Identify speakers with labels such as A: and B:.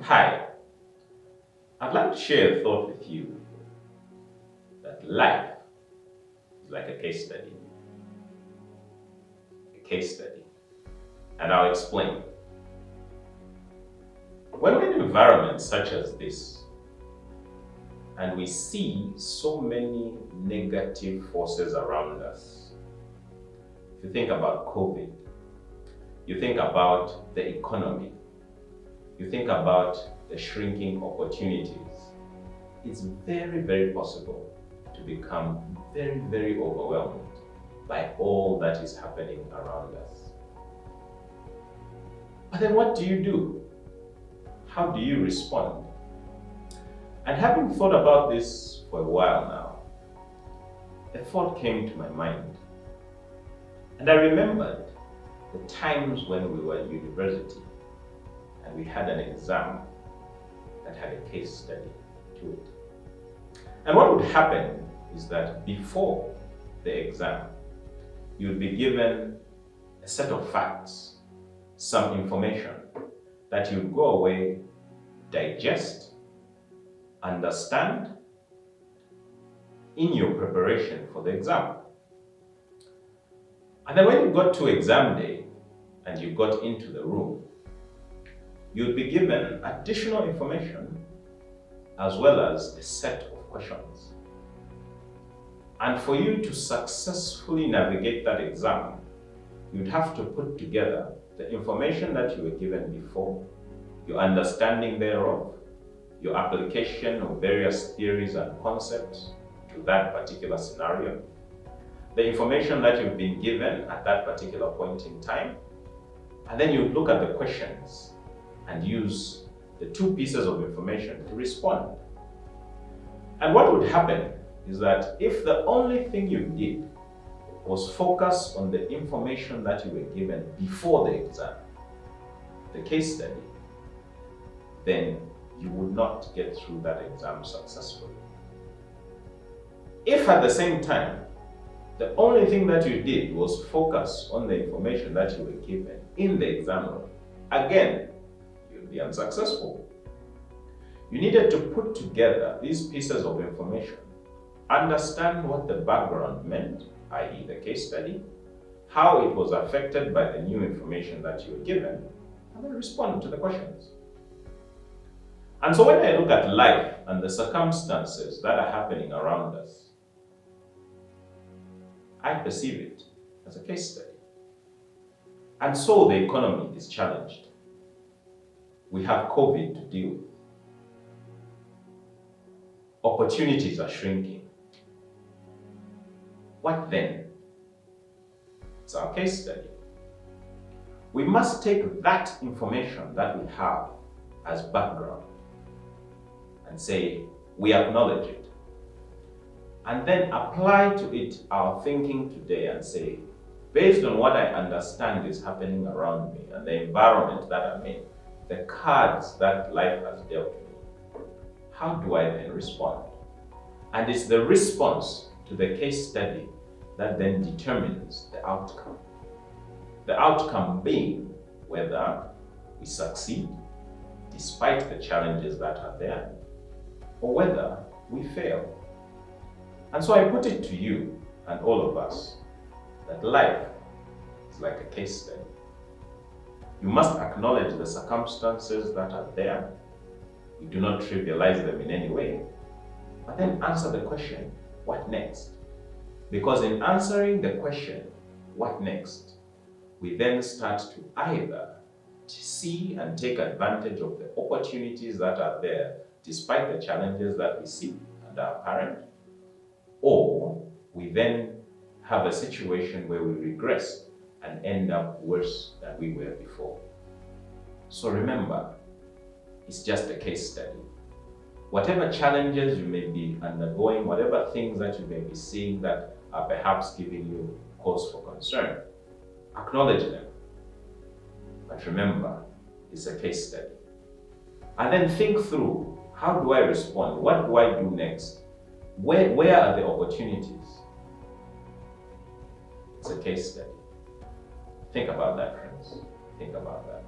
A: Hi, I'd like to share a thought with you that life is like a case study. A case study. And I'll explain. When we're in environments such as this, and we see so many negative forces around us, if you think about COVID, you think about the economy, you think about the shrinking opportunities, it's very, very possible to become very, very overwhelmed by all that is happening around us. But then what do you do? How do you respond? And having thought about this for a while now, a thought came to my mind. And I remembered the times when we were at university and we had an exam that had a case study to it. And what would happen is that before the exam, you would be given a set of facts, some information that you'd go away, digest, understand in your preparation for the exam. And then when you got to exam day and you got into the room, you'd be given additional information as well as a set of questions. And for you to successfully navigate that exam, you'd have to put together the information that you were given before, your understanding thereof, your application of various theories and concepts to that particular scenario, the information that you've been given at that particular point in time, and then you look at the questions and use the two pieces of information to respond. And what would happen is that if the only thing you did was focus on the information that you were given before the exam, the case study, then you would not get through that exam successfully. If at the same time, the only thing that you did was focus on the information that you were given in the exam room, again, you'll be unsuccessful. You needed to put together these pieces of information, understand what the background meant, i.e. the case study, how it was affected by the new information that you were given, and then respond to the questions. And so when I look at life and the circumstances that are happening around us, I perceive it as a case study. And so the economy is challenged. We have COVID to deal with. Opportunities are shrinking. What then? It's our case study. We must take that information that we have as background and say, we acknowledge it. And then apply to it our thinking today and say, based on what I understand is happening around me and the environment that I'm in, the cards that life has dealt me, how do I then respond? And it's the response to the case study that then determines the outcome. The outcome being whether we succeed despite the challenges that are there, or whether we fail. And so I put it to you and all of us that life is like a case study. You must acknowledge the circumstances that are there. You do not trivialize them in any way, but then answer the question, what next? Because in answering the question, what next, we then start to either see and take advantage of the opportunities that are there despite the challenges that we see and are apparent, or we then have a situation where we regress and end up worse than we were before. So remember, it's just a case study. Whatever challenges you may be undergoing, whatever things that you may be seeing that are perhaps giving you cause for concern, acknowledge them. But remember, it's a case study. And then think through, how do I respond? What do I do next? Where are the opportunities? It's a case study. Think about that, friends. Think about that.